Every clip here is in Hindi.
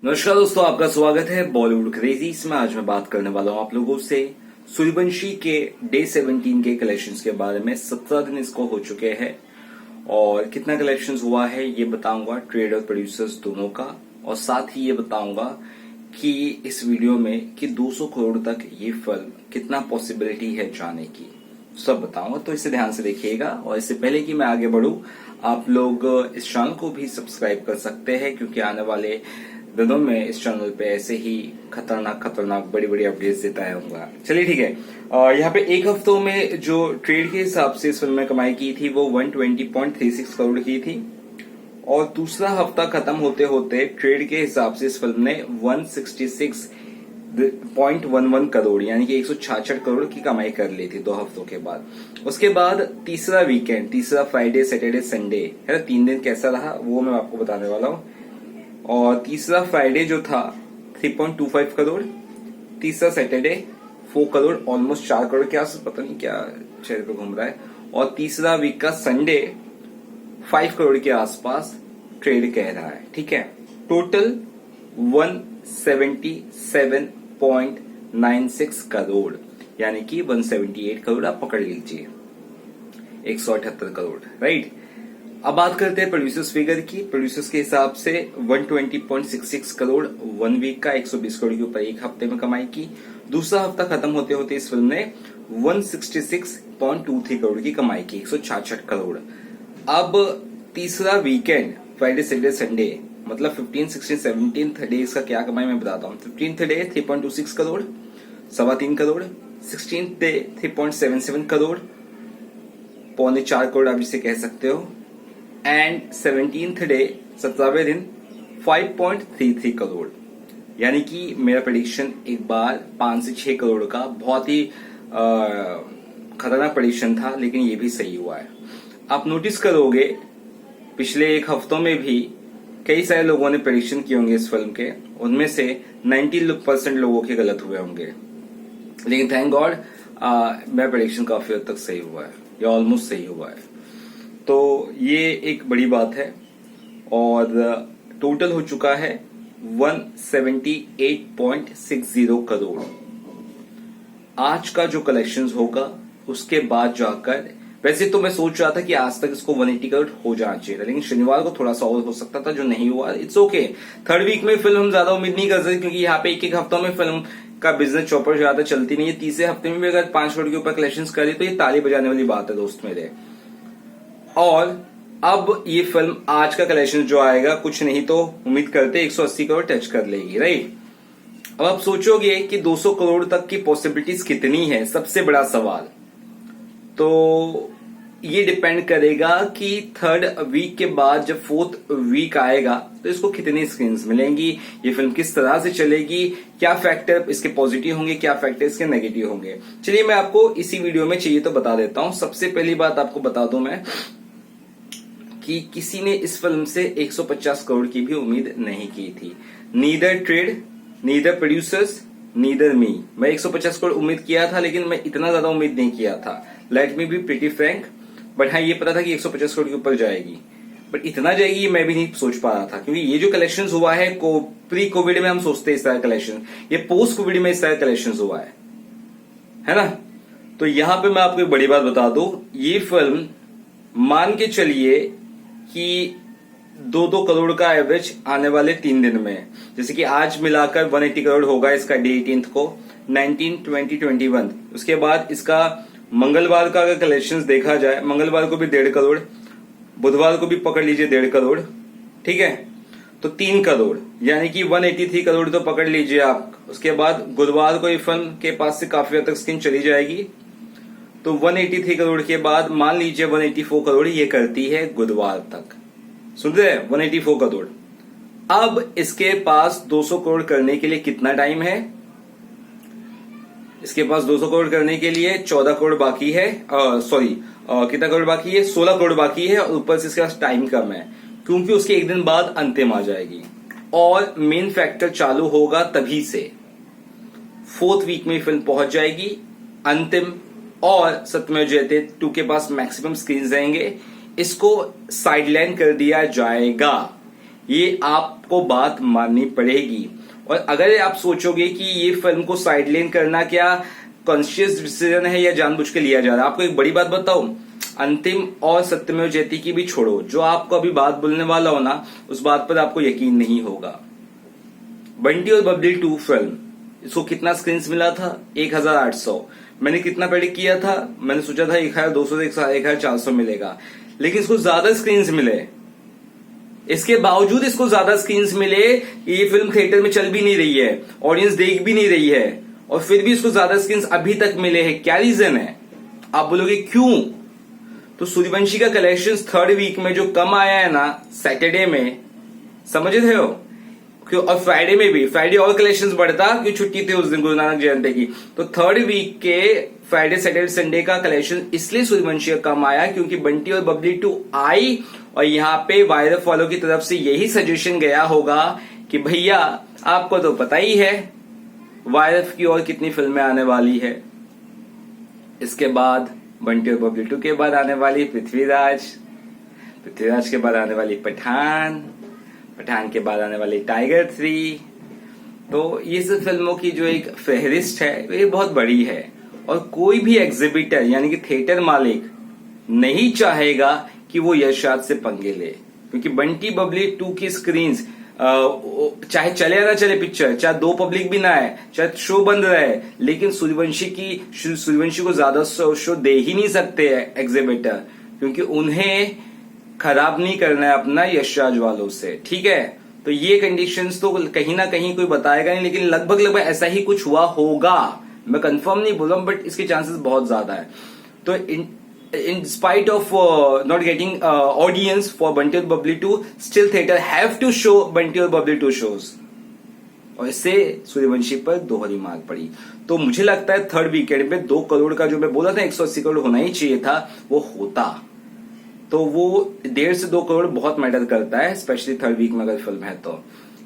नमस्कार दोस्तों, आपका स्वागत है बॉलीवुड क्रेजीज में। आज मैं बात करने वाला हूं आप लोगों से सूर्यवंशी के डे 17 के कलेक्शंस के बारे में। 17 दिन इसको हो चुके हैं और कितना कलेक्शंस हुआ है ये बताऊंगा, ट्रेड और प्रोड्यूसर्स दोनों का। और साथ ही ये बताऊंगा कि इस वीडियो में कि 200 करोड़ तक ये फिल्म कितना पॉसिबिलिटी है जाने की, सब बताऊंगा। तो इसे ध्यान से देखिएगा। और इससे पहले कि मैं आगे बढ़ूं, आप लोग इस चैनल को भी सब्सक्राइब कर सकते हैं, क्योंकि आने वाले दिनों में इस चैनल पे ऐसे ही खतरनाक बड़ी बड़ी अपडेट्स देता रहूंगा। चलिए ठीक है। यहाँ पे एक हफ्तों में जो ट्रेड के हिसाब से इस फिल्म में कमाई की थी वो 120.36 करोड़ की थी। और दूसरा हफ्ता खत्म होते होते ट्रेड के हिसाब से इस फिल्म ने 166.11 करोड़ यानी कि 166 करोड़ की कमाई कर ली थी 2 हफ्तों के बाद। उसके बाद तीसरा वीकेंड, तीसरा फ्राइडे सैटरडे संडे है ना, 3 दिन कैसा रहा वो मैं आपको बताने वाला हूँ। और तीसरा फ्राइडे जो था 3.25 करोड़, तीसरा सैटरडे 4 करोड़, ऑलमोस्ट 4 करोड़ के आसपास, पता नहीं क्या चेहरे पे घूम रहा है। और तीसरा वीक का संडे 5 करोड़ के आसपास ट्रेड कह रहा है। ठीक है, टोटल 177.96 करोड़ यानी कि 178 करोड़ आप पकड़ लीजिए, 178 करोड़, राइट। अब बात करते हैं प्रोड्यूसर्स फिगर की। प्रोड्यूसर्स के हिसाब से 120.66 करोड़ 1 वीक का, 120 करोड़ के ऊपर एक हफ्ते में कमाई की। दूसरा हफ्ता खत्म होते होते इस फिल्म ने 166.23 करोड़ की कमाई की, 166 करोड़। अब तीसरा वीकेंड फ्राइडे सैटरडे संडे मतलब 15, 16, 17 डेज का क्या कमाई मैं बताता हूँ। 15th day 3.26 crore, 3.25 crore. 16th day 3.77 crore, 3.25 crore आप जिसे कह सकते हो। एंड 17th डे 17वें दिन 5.33 करोड़। यानी कि मेरा प्रेडिक्शन एक बार 5 से 6 करोड़ का बहुत ही खतरनाक प्रेडिक्शन था, लेकिन ये भी सही हुआ है। आप नोटिस करोगे पिछले एक हफ्तों में भी कई सारे लोगों ने प्रेडिक्शन किए होंगे इस फिल्म के, उनमें से 90% लोगों के गलत हुए होंगे, लेकिन थैंक गॉड मेरा प्रेडिक्शन काफी हद तक सही हुआ है या ऑलमोस्ट सही हुआ है। तो ये एक बड़ी बात है। और टोटल हो चुका है 178.60 करोड़। आज का जो कलेक्शंस होगा उसके बाद जाकर, वैसे तो मैं सोच रहा था कि आज तक इसको 180 करोड़ हो जाना चाहिए, लेकिन शनिवार को थोड़ा सा और हो सकता था, जो नहीं हुआ। It's okay. थर्ड वीक में फिल्म हम ज्यादा उम्मीद नहीं कर सकते, क्योंकि यहाँ पे एक हफ्तों में फिल्म का बिजनेस चौपर ज्यादा चलती नहीं है। तीसरे हफ्ते में भी अगर 5 करोड़ के ऊपर कलेक्शंस करे तो ये ताली बजाने वाली बात है दोस्त मेरे। और अब ये फिल्म आज का कलेक्शन जो आएगा, कुछ नहीं तो उम्मीद करते 180 करोड़ टच कर लेगी, राइट। अब आप सोचोगे कि 200 करोड़ तक की पॉसिबिलिटीज कितनी है, सबसे बड़ा सवाल। तो ये डिपेंड करेगा कि थर्ड वीक के बाद जब फोर्थ वीक आएगा तो इसको कितनी स्क्रीन्स मिलेंगी, ये फिल्म किस तरह से चलेगी, क्या फैक्टर इसके पॉजिटिव होंगे, क्या फैक्टर इसके नेगेटिव होंगे। चलिए मैं आपको इसी वीडियो में चाहिए तो बता देता हूं। सबसे पहली बात आपको बता दूं मैं कि किसी ने इस फिल्म से 150 करोड़ की भी उम्मीद नहीं की थी। Neither trade, neither producers, neither me. मैं 150 करोड़ उम्मीद किया था, लेकिन मैं इतना ज्यादा उम्मीद नहीं किया था। Let me be pretty Frank. But हाँ, ये पता था कि 150 करोड़ के ऊपर जाएगी, बट इतना जाएगी ये मैं भी नहीं सोच पा रहा था, क्योंकि ये जो कलेक्शन हुआ है प्री कोविड में हम सोचते हैं इस तरह कलेक्शन, ये पोस्ट कोविड में इस तरह कलेक्शन हुआ है ना। तो यहां पे मैं आपको एक बड़ी बात बता दूं, ये फिल्म मान के चलिए कि 2-2 करोड़ का एवरेज आने वाले 3 दिन में, जैसे कि आज मिलाकर 180 करोड़ होगा इसका डे 18 को, 19, 20, 21। उसके बाद इसका मंगलवार का अगर कलेक्शंस देखा जाए, मंगलवार को भी 1.5 करोड़, बुधवार को भी पकड़ लीजिए 1.5 करोड़, ठीक है, तो 3 करोड़ यानी कि 183 करोड़ तो पकड़ लीजिए आप। उसके बाद गुरुवार को ये फिल्म के पास से काफी हद तक स्क्रीन चली जाएगी, तो 183 करोड़ के बाद मान लीजिए 184 करोड़ ये करती है गुरुवार तक। सुन रहे हैं, 184 करोड़। अब इसके पास 200 करोड़ करने के लिए कितना टाइम है? इसके पास 200 करोड़ करने के लिए 14 करोड़ बाकी है, कितना करोड़ बाकी है? 16 करोड़ बाकी है। और ऊपर से इसके पास टाइम कम है, क्योंकि उसके एक दिन बाद अंतिम आ जाएगी और मेन फैक्टर चालू होगा तभी से। 4th वीक में फिल्म पहुंच जाएगी अंतिम, और सत्यमेव जयते 2 के पास मैक्सिमम स्क्रीन रहेंगे। इसको साइडलाइन कर दिया जाएगा, ये आप आपको बात माननी पड़ेगी। और अगर आप सोचोगे कि ये फिल्म को साइडलाइन करना क्या कॉन्शियस डिसीजन है या जानबूझ के लिया जा रहा है, आपको एक बड़ी बात बताऊं, अंतिम और सत्यमेव जयते की भी छोड़ो, जो आपको अभी बात बोलने वाला हो ना, उस बात पर आपको यकीन नहीं होगा। बंटी और बबली 2 फिल्म, इसको कितना स्क्रीन्स मिला था? 1800। मैंने कितना प्रेडिक्ट किया था? मैंने सोचा था 1200 से 1400 मिलेगा, लेकिन इसको ज्यादा स्क्रीन्स मिले। इसके बावजूद इसको ज्यादा स्क्रीन्स मिले, ये फिल्म थिएटर में चल भी नहीं रही है, ऑडियंस देख भी नहीं रही है, और फिर भी इसको ज्यादा स्क्रीन्स अभी तक मिले हैं। क्या रीजन है? आप बोलोगे क्यों? तो सूर्यवंशी का कलेक्शन 3rd वीक में जो कम आया है ना, सैटरडे में, समझ रहे हो, और फ्राइडे में भी, फ्राइडे और कलेक्शंस बढ़ता क्योंकि छुट्टी थी उस दिन गुरु नानक जयंती की। तो 3rd वीक के फ्राइडे सैटरडे संडे का कलेक्शन इसलिए सूर्यवंशी का कम आया क्योंकि बंटी और बबली 2 आई, और यहाँ पे वायरल फॉलो की तरफ से यही सजेशन गया होगा कि भैया आपको तो पता ही है वायरल की और कितनी फिल्में आने वाली है। इसके बाद बंटी और बबली 2 के बाद आने वाली पृथ्वीराज, पृथ्वीराज के बाद आने वाली पठान, पठान के बाद आने वाली टाइगर 3। तो ये सब फिल्मों की जो एक फहरिस्त है ये बहुत बड़ी है, और कोई भी एग्जिबिटर यानी कि थिएटर मालिक नहीं चाहेगा कि वो यशराज से पंगे ले, क्योंकि बंटी बबली 2 की स्क्रीन्स चाहे चले या ना चले पिक्चर, चाहे 2 पब्लिक भी ना है, चाहे शो बंद रहे, लेकिन सूर्यवंशी को ज्यादा शो दे ही नहीं सकते हैं एग्जिबिटर, क्योंकि उन्हें खराब नहीं करना है अपना यशराज वालों से। ठीक है, तो ये कंडीशंस तो कहीं ना कहीं कोई बताएगा नहीं, लेकिन लगभग ऐसा ही कुछ हुआ होगा। मैं कंफर्म नहीं बोल रहा हूं, बट इसके चांसेस बहुत ज्यादा है। तो in spite of not getting audience for Bunty और Bubbly 2, still theater have to show Bunty और Bubbly 2 shows, और इससे सूर्यवंशी पर दोहरी मार पड़ी। तो मुझे लगता है 3rd वीकेंड में 2 करोड़ का जो मैं बोला था 180 करोड़ होना ही चाहिए था, वो होता। तो वो 1.5 से 2 करोड़ बहुत मैटर करता है, स्पेशली 3rd वीक में अगर फिल्म है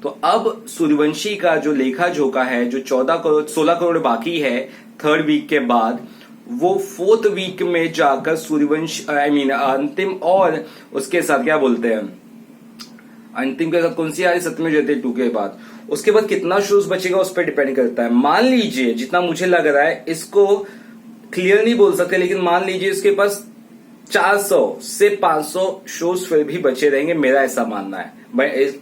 तो अब सूर्यवंशी का जो लेखा जोखा है, जो 16 करोड़ बाकी है 3rd वीक के बाद, वो 4th वीक में जाकर सूर्यवंश अंतिम, और उसके साथ क्या बोलते हैं, अंतिम के साथ कौन सी आ रही, सत्यमेव जयते 2 के बाद, उसके बाद कितना शोज बचेगा उस पर डिपेंड करता है। मान लीजिए, जितना मुझे लग रहा है, इसको क्लियर नहीं बोल सकते, लेकिन मान लीजिए इसके पास 400 से 500 शोज फिर भी बचे रहेंगे, मेरा ऐसा मानना है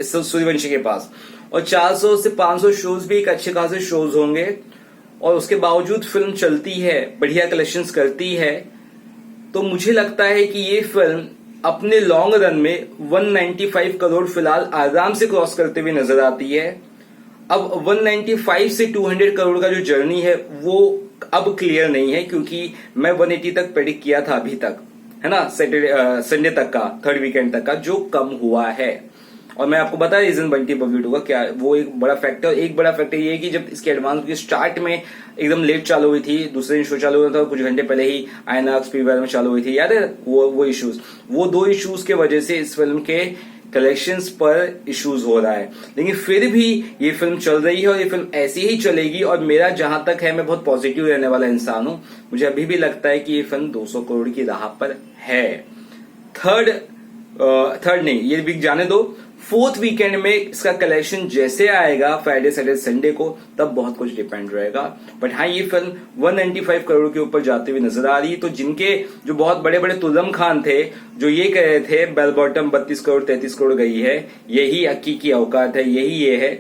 सूर्यवंशी के पास, और 400 से 500 शोज भी एक अच्छे खासे शोज होंगे, और उसके बावजूद फिल्म चलती है, बढ़िया कलेक्शंस करती है। तो मुझे लगता है कि ये फिल्म अपने लॉन्ग रन में 195 करोड़ फिलहाल आराम से क्रॉस करते हुए नजर आती है। अब 195 से 200 करोड़ का जो जर्नी है वो अब क्लियर नहीं है, क्योंकि मैं 180 तक प्रेडिक्ट किया था अभी तक, है ना, सैटरडे संडे तक का, 3rd वीकेंड तक का, जो कम हुआ है। और मैं आपको बता रीजन बंटी बबली 2 का क्या, वो एक बड़ा फैक्टर ये है कि जब इसके एडवांस की स्टार्ट में एकदम लेट चालू हुई थी, दूसरे दिन शो चालू हुआ था, कुछ घंटे पहले ही आईनॉक्स पीवीआर में चालू हुई थी, याद है वो इश्यूज, वो 2 इश्यूज के वजह से इस फिल्म के कलेक्शंस पर इश्यूज हो रहा है। लेकिन फिर भी ये फिल्म चल रही है, और ये फिल्म ऐसी ही चलेगी, और मेरा जहां तक है, मैं बहुत पॉजिटिव रहने वाला इंसान हूं, मुझे अभी भी लगता है कि ये फिल्म 200 करोड़ की राह पर है। थर्ड नहीं, ये वीक जाने दो, 4th वीकेंड में इसका कलेक्शन जैसे आएगा फ्राइडे सैटरडे संडे को, तब बहुत कुछ डिपेंड रहेगा। बट हाँ, ये फिल्म 195 करोड़ के ऊपर जाते हुए नजर आ रही है। तो जिनके जो बहुत बड़े बड़े तुलम खान थे, जो ये कह रहे थे बेल बॉटम 32 करोड़ 33 करोड़ गई है, यही अक्की की औकात है, यही ये है,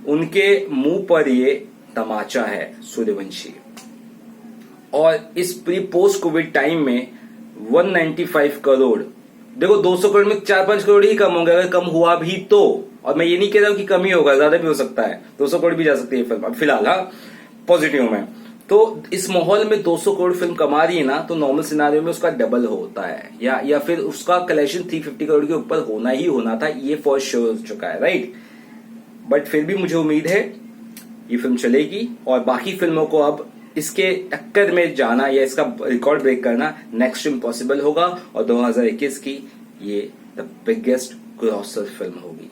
उनके मुंह पर ये तमाचा है सूर्यवंशी। और इस प्री पोस्ट कोविड टाइम में 195 करोड़, देखो 200 करोड़ में 4-5 करोड़ ही कम होंगे, अगर कम हुआ भी तो, और मैं ये नहीं कह रहा हूं कि कम ही होगा, ज्यादा भी हो सकता है, 200 करोड़ भी जा सकती है फिल्म अब फिलहाल, हाँ पॉजिटिव में। तो इस माहौल में 200 करोड़ फिल्म कमा रही है ना, तो नॉर्मल सिनारियो में उसका डबल होता है, या फिर उसका कलेक्शन 350 करोड़ के ऊपर होना ही होना था, ये फॉर श्योर हो चुका है, राइट। बट फिर भी मुझे उम्मीद है ये फिल्म चलेगी, और बाकी फिल्मों को अब इसके टक्कर में जाना या इसका रिकॉर्ड ब्रेक करना नेक्स्ट इम्पॉसिबल होगा, और 2021 की ये द बिगेस्ट ग्रॉसर फिल्म होगी।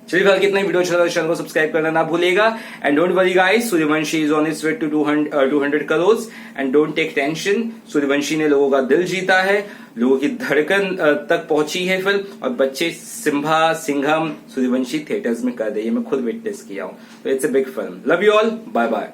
चलिए फिलहाल कितना वीडियो अच्छा लगा चैनल को सब्सक्राइब करना ना भूलिएगा and don't worry guys, Sooryavanshi is on its way to 200 crore and don't take tension. Sooryavanshi ने लोगों का दिल जीता है, लोगों की धड़कन तक पहुंची है फिल्म और बच्चे सिम्हा सिंघम सूर्यवंशी थिएटर्स में कर रही है, मैं खुद विटनेस किया हूं। तो it's a big film. Love you all, bye bye.